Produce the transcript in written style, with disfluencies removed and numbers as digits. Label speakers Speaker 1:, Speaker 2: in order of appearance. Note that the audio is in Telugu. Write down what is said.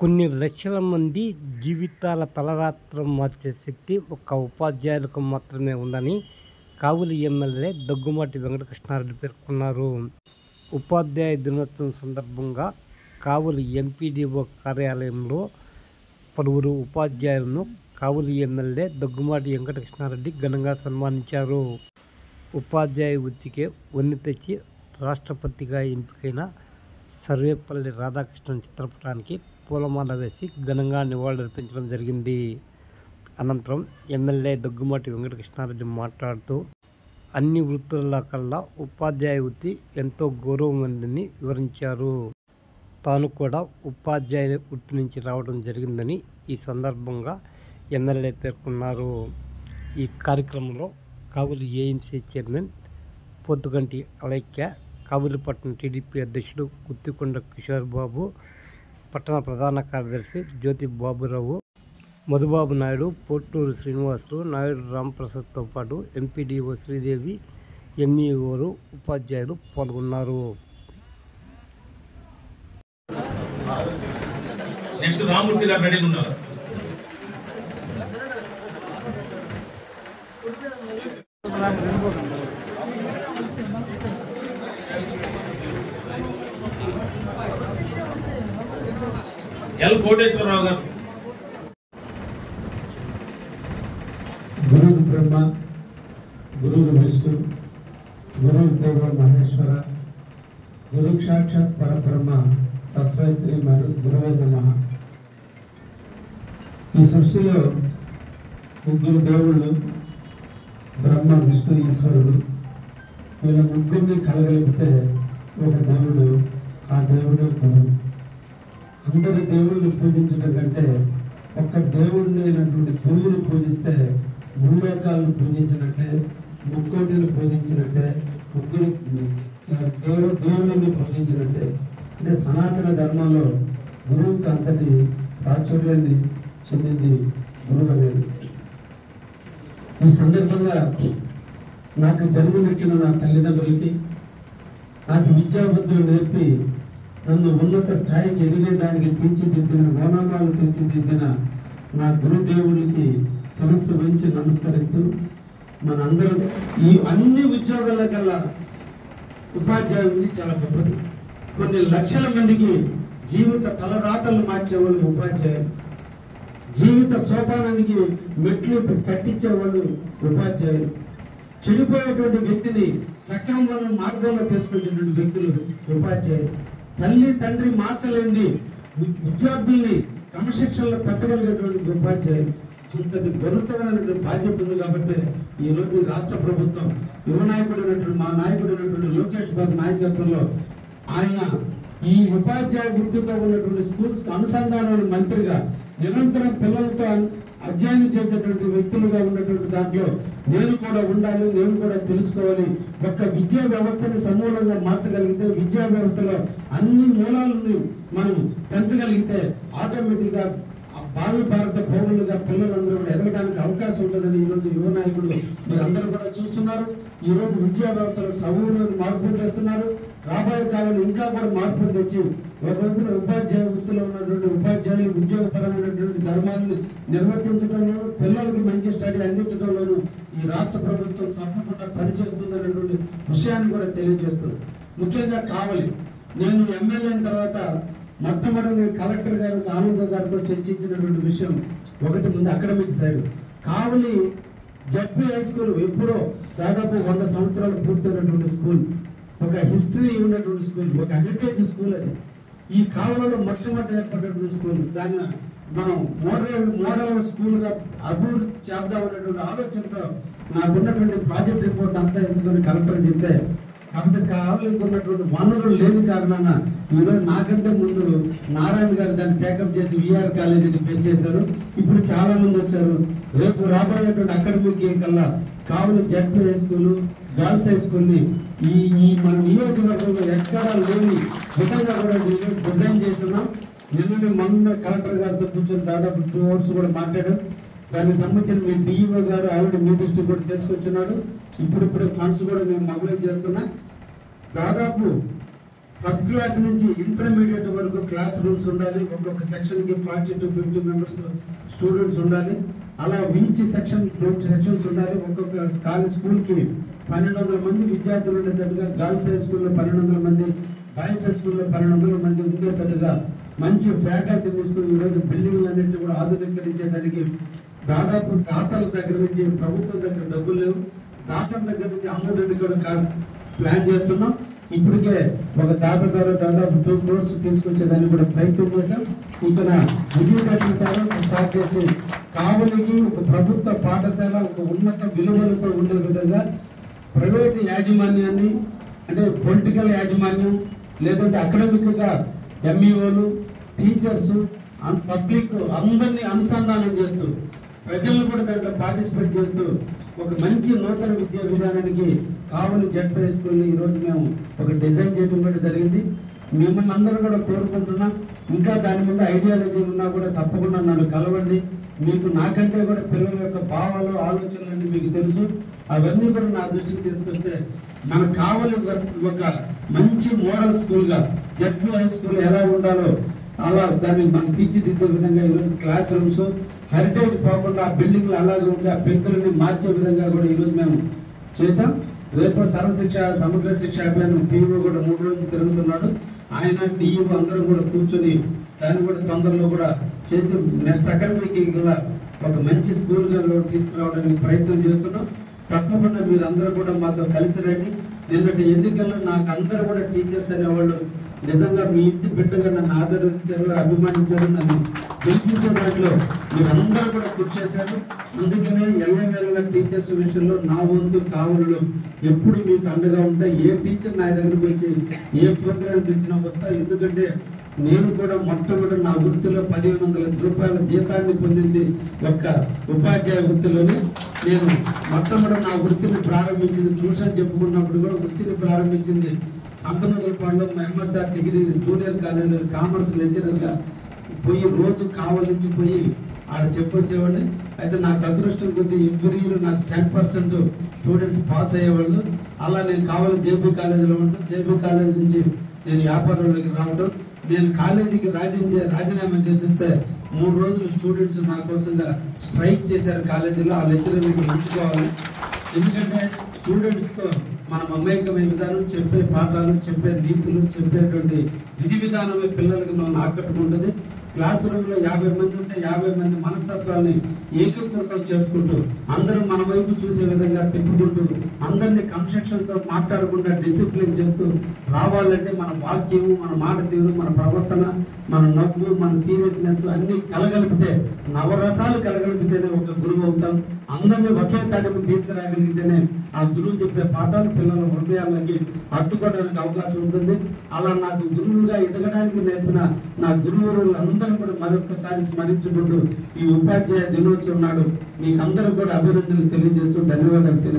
Speaker 1: కొన్ని లక్షల మంది జీవితాల తలరాత్రం మార్చే శక్తి ఒక్క ఉపాధ్యాయులకు మాత్రమే ఉందని కావలి ఎమ్మెల్యే దగ్గుమాటి వెంకటకృష్ణారెడ్డి పేర్కొన్నారు. ఉపాధ్యాయ దినోత్సవం సందర్భంగా కావలి ఎంపీడీఓ కార్యాలయంలో పలువురు ఉపాధ్యాయులను కావలి ఎమ్మెల్యే దగ్గుమాటి వెంకటకృష్ణారెడ్డి ఘనంగా సన్మానించారు. ఉపాధ్యాయ వృత్తికే వన్నె తెచ్చి రాష్ట్రపతిగా ఎంపికైన సర్వేపల్లి రాధాకృష్ణన్ చిత్రపటానికి పూలమాల వేసి ఘనంగా నివాళులర్పించడం జరిగింది. అనంతరం ఎమ్మెల్యే దగ్గుమాటి వెంకటకృష్ణారెడ్డి మాట్లాడుతూ అన్ని వృత్తుల కల్లా ఉపాధ్యాయ వృత్తి ఎంతో గౌరవమైనదని వివరించారు. తాను కూడా ఉపాధ్యాయ వృత్తి నుంచి రావడం జరిగిందని ఈ సందర్భంగా ఎమ్మెల్యే పేర్కొన్నారు. ఈ కార్యక్రమంలో Kavali AMC chairman Podduganti Alaikya, Kavalipatnam TDP అధ్యక్షుడు గుత్తికొండ కిషోర్ బాబు, పట్టణ ప్రధాన కార్యదర్శి జ్యోతి బాబురావు, మధుబాబు నాయుడు, పోట్టూరు శ్రీనివాసులు, నాయుడు రాంప్రసాద్తో పాటు ఎంపీడీఓ శ్రీదేవి, ఎంఈఓలు, ఉపాధ్యాయులు పాల్గొన్నారు.
Speaker 2: నెక్స్ట్ రామూర్తి గారు రెడీ ఉన్నారు. ఎల్ కోటేశ్వరరావు గారు.
Speaker 3: గురువు బ్రహ్మ, గురువు విష్ణు, గురువు దేవ మహేశ్వర, గురు సాక్షాత్ పరబ్రహ్మ తస్మై శ్రీ గురువే నమః. ఈ సృష్టిలో ముగ్గురు దేవుళ్ళు, బ్రహ్మ, విష్ణు, ఈశ్వరుడు. వీళ్ళ ముగ్గురిని కలగలిపితే ఒక దేవుడు, ఆ దేవుడు గురువు. అందరి దేవుళ్ళని పూజించడం కంటే ఒక్క దేవుడిని అయినటువంటి గురువుని పూజిస్తే ముల్లోకాలను పూజించినట్టే, ముక్కోటిని పూజించినట్టే, ముగ్గురు దేవుళ్ళని పూజించినట్టే. అంటే సనాతన ధర్మంలో గురువుకి అంతటి ప్రాచుర్యాన్ని చెందింది గురువు అనేది. ఈ సందర్భంగా నాకు జన్మనిచ్చిన నా తల్లిదండ్రులకి, నాకు విద్యాబుద్ధులు నేర్పి నన్ను ఉన్నత స్థాయికి ఎదిగేదానికి తీర్చిదిద్దిన, ఓనామాలు తీర్చిదిద్దిన నా గురుదేవునికి శిరస్సు వంచి నమస్కరిస్తూ, మనందరం ఈ అన్ని ఉద్యోగాల కల్లా ఉపాధ్యాయుల నుంచి చాలా గొప్పది. కొన్ని లక్షల మందికి జీవిత తలరాతలు మార్చేవాళ్ళు ఉపాధ్యాయులు, జీవిత సోపానానికి మెట్లు కట్టించేవాళ్ళు ఉపాధ్యాయులు, చెడిపోయేటువంటి వ్యక్తిని సక్రమమైన మార్గంలో తీసుకునేటువంటి వ్యక్తులు ఉపాధ్యాయులు, తల్లి తండ్రి మార్చలేని విద్యార్థుల్ని క్రమశిక్షణలో పెట్టగలిగేటువంటి ఉపాధ్యాయులు. అంతటి గురుతరమైనటువంటి బాధ్యత ఉంది. కాబట్టి ఈ రోజు రాష్ట్ర ప్రభుత్వం యువ నాయకుడు మా నాయకుడు లోకేష్ బాబు నాయకత్వంలో ఆయన ఈ ఉపాధ్యాయ వృత్తితో ఉన్నటువంటి స్కూల్స్ అనుసంధానం మంత్రిగా నిరంతరం పిల్లలతో అధ్యయనం చేసేటువంటి వ్యక్తులుగా ఉన్నటువంటి దాంట్లో నేను కూడా ఉండాలి, నేను కూడా తెలుసుకోవాలి. ఒక్క విద్యా వ్యవస్థని సమూలంగా మార్చగలిగితే, విద్యా వ్యవస్థలో అన్ని మూలాలను మనం పెంచగలిగితే ఆటోమేటిక్ గా భావి భారత పౌరులుగా పిల్లలందరూ కూడా ఎదగడానికి అవకాశం ఉంటుందని ఈరోజు యువ నాయకులు మీరు అందరూ కూడా చూస్తున్నారు. ఈ రోజు విద్యా వ్యవస్థలో సమూలమైన మార్పులు చేస్తున్నారు. రాబోయే కాలంలో ఇంకా కూడా మార్పులు తెచ్చి ఒకవైపున ఉపాధ్యాయ వృత్తిలో ఉన్నటువంటి ఉపాధ్యాయులు ఉద్యోగపరమైనటువంటి ధర్మాలను నిర్వర్తించడంలోనూ, పిల్లలకి మంచి స్టడీ అందించడంలోనూ ఈ రాష్ట్ర ప్రభుత్వం తప్పకుండా పనిచేస్తుందనేటువంటి విషయాన్ని కూడా తెలియజేస్తుంది. ముఖ్యంగా కావలి, నేను ఎమ్మెల్యే అయిన తర్వాత మొట్టమొదటి కలెక్టర్ గారు ఆనంద గారితో చర్చించినటువంటి విషయం ఒకటి, ముందు అకాడమిక్ సైడ్ కావలి జడ్పీ హై స్కూల్ ఎప్పుడో దాదాపు 100 సంవత్సరాలు పూర్తయినటువంటి స్కూల్, ఒక హిస్టరీ ఉన్నటువంటి స్కూల్, ఒక హెరిటేజ్ స్కూల్. అది ఈ కావలలో మొట్టమొదటి ఏర్పడినటువంటి స్కూల్. దాన్ని మనం మోడల్ స్కూల్ గా అభివృద్ధి చేద్దామనేటువంటి ఆలోచనతో నాకున్నటువంటి ప్రాజెక్ట్ రిపోర్ట్ అంతా ఎందుకని కలెక్టర్ చెప్తే, కాబట్టి కావలికి ఉన్నటువంటి వనరులు లేని కారణాన ఈరోజు నాకంటే ముందు నారాయణ గారు దాన్ని టేకప్ చేసి విఆర్ కాలేజీని పెంచేశారు. ఇప్పుడు చాలా మంది వచ్చారు. రేపు రాబోయేటువంటి అకాడమిక్ ఇయర్ కల్లా Kavali ZP high school, girls high school ని ఈ మన నియోజకవర్గంలో ఎక్కడా లేని విధంగా కూడా డిజైన్ చేస్తున్నాం. నిన్న మొన్న కలెక్టర్ గారితో కూర్చొని దాదాపు 2 hours కూడా మాట్లాడాం. దానికి సంబంధించిన మీ డిఈఓ గారు ఆల్రెడీ మీ దృష్టికి కూడా తీసుకొచ్చినాడు. ఇప్పుడు ఫండ్స్ కూడా మేము మొబైలైజ్ చేస్తున్నా. దాదాపు ఫస్ట్ క్లాస్ నుంచి ఇంటర్మీడియట్ వరకు క్లాస్ రూమ్స్ ఉండాలి. ఒక్కొక్క సెక్షన్ కి 40 to 50 మెంబర్స్ స్టూడెంట్స్ ఉండాలి. అలా ఈచ్ సెక్షన్ 2 సెక్షన్స్ ఉండాలి. ఒక్కొక్క కాలేజ్ స్కూల్ కి 1200 మంది విద్యార్థులు ఉండేటట్టుగా, గర్ల్స్ హై స్కూల్లో 1200 మంది, బాయ్స్ హై స్కూల్లో 1200 మంది ఉండేటట్టుగా మంచి ఫ్యాకల్టీ తీసుకుని ఈరోజు బిల్డింగ్ అన్నింటినీ కూడా ఆధునీకరించేదానికి దాదాపు దాతల దగ్గర నుంచి, ప్రభుత్వం దగ్గర డబ్బులు లేవు, దాతల దగ్గర నుంచి అమౌంట్ కూడా ప్లాన్ చేస్తున్నాం. ఇప్పటికే ఒక దాత ద్వారా దాదాపు 2 crores తీసుకొచ్చేదాన్ని కూడా ప్రయత్నం చేశాం. ఇక్కడ విజయదశమి స్టార్ట్ చేసి కావలికి ఒక ప్రభుత్వ పాఠశాల ఒక ఉన్నత విలువలతో ఉండే విధంగా ప్రైవేట్ యాజమాన్యాన్ని, అంటే పొలిటికల్ యాజమాన్యం లేదంటే అకాడమిక్ గా ఎంఈఓలు, టీచర్స్, పబ్లిక్ అందరినీ అనుసంధానం చేస్తూ ప్రజలను కూడా దాంట్లో పార్టిసిపేట్ చేస్తూ ఒక మంచి నూతన విద్యా విధానానికి కావలి జడ్పీ హై స్కూల్ని ఈరోజు మేము ఒక డిజైన్ చేయడం కూడా జరిగింది. మిమ్మల్ని అందరూ కూడా కోరుకుంటున్నాం, ఇంకా దాని మీద ఐడియాలజీ ఉన్నా కూడా తప్పకుండా నన్ను కలవండి. మీకు నాకంటే కూడా పిల్లల యొక్క భావాలు, ఆలోచనలు అన్నీ మీకు తెలుసు. అవన్నీ కూడా నా దృష్టికి తీసుకొస్తే మన కావలి ఒక మంచి మోడల్ స్కూల్ గా జడ్పీ హై స్కూల్ ఎలా ఉండాలో అలా దాన్ని మనం తీర్చిదిద్దే విధంగా ఈరోజు క్లాస్ రూమ్స్ హెరిటేజ్ పోకుండా ఆ బిల్డింగ్లు అలాగే ఉంటే ఆ పెంకులని మార్చే విధంగా కూడా ఈరోజు మేము చేశాం. రేపు సర్వశిక్ష సమగ్ర శిక్ష అభియానం పీఓ కూడా 3 రోజులు తిరుగుతున్నాడు. ఆయన డిఈఓ అందరూ కూడా కూర్చొని దాన్ని కూడా తొందరలో కూడా చేసి నెక్స్ట్ అకాడమీకి ఒక మంచి స్కూల్ గా తీసుకురావడానికి ప్రయత్నం చేస్తున్నాం. తప్పకుండా మీరు అందరూ కూడా మాతో కలిసి రండి. నిన్నటి ఎన్నికల్లో నాకు అందరూ కూడా టీచర్స్ అనేవాళ్ళు నిజంగా మీ ఇంటి బిడ్డగా నన్ను ఆదరించారు, అభిమానించారు, నన్ను గెలిపించే దాంట్లో మీరందరూ కూడా కృషి చేశారు. అందుకనే ఎల్లవేళ టీచర్స్ విషయంలో నా వంతు కావలిలో ఎప్పుడు మీకు అండగా ఉంటాయి. ఏ టీచర్ నా దగ్గరకు వచ్చి ఏ ప్రోగ్రామ్ ఇచ్చినా వస్తా. ఎందుకంటే నేను కూడా మొట్టమొదటి నా వృత్తిలో 1500 రూపాయల జీతాన్ని పొందింది ఒక్క ఉపాధ్యాయ వృత్తిలోనే. నేను మొట్టమొదటి నా వృత్తిని ప్రారంభించింది ట్యూషన్ చెప్పుకున్నప్పుడు కూడా వృత్తిని ప్రారంభించింది సంతనూరుపాడులో ఎంఎస్ఆర్ డిగ్రీ జూనియర్ కాలేజీలో కామర్స్ లెక్చరర్ గా పోయి రోజు కావలించి పోయి ఆడ చెప్పొచ్చేవాడిని. అయితే నాకు అదృష్టం కొద్ది ఎవ్రీ ఇయర్ నాకు 100% స్టూడెంట్స్ పాస్ అయ్యేవాళ్ళు. అలా నేను కావలి జేబీ కాలేజీలో ఉంటాను. జేబీ కాలేజీ నుంచి నేను వ్యాపారంలోకి రావడం, నేను కాలేజీకి రాజీనామా చేసేస్తే 3 రోజులు స్టూడెంట్స్ నా కోసంగా స్ట్రైక్ చేశారు కాలేజీలో. ఆ లెక్చరర్ ఉంచుకోవాలి. ఎందుకంటే స్టూడెంట్స్ తో మనం అమాయకమైన విధానం, చెప్పే పాఠాలు, చెప్పే నీతులు, చెప్పేటువంటి విధి విధానమే పిల్లలకి మనం ఆకట్టుకుంటుంది. క్లాస్ రూమ్ లో 50 మంది ఉంటే 50 మంది మనస్తత్వాన్ని ఏకీకృతం చేసుకుంటూ అందరూ మన వైపు చూసే విధంగా తిప్పుకుంటూ అందరినీ కన్స్ట్రక్షన్ తో మాట్లాడకుండా డిసిప్లిన్ చేస్తూ రావాలంటే మన వాక్యము, మన మాట తీరు, మన ప్రవర్తన, మన నవ్వు, మన సీరియస్నెస్ అన్ని కలగలిపితే, నవరసాలు కలగలిపితేనే ఒక గురువు అవుతాం. అందరినీ ఒకే తాటికి తీసుకురాగలిగితేనే ఆ గురువు చెప్పే పాఠాలు పిల్లల హృదయాలకి హత్తుకోవడానికి అవకాశం ఉంటుంది. అలా నాకు గురువుగా ఎదగడానికి నేర్పిన నా గురువులు అందరూ కూడా మరొకసారి స్మరించుకుంటూ ఈ ఉపాధ్యాయ దినోత్సవం నాడు మీకు అందరూ కూడా అభినందనలు తెలియజేస్తూ ధన్యవాదాలు తెలియజేస్తూ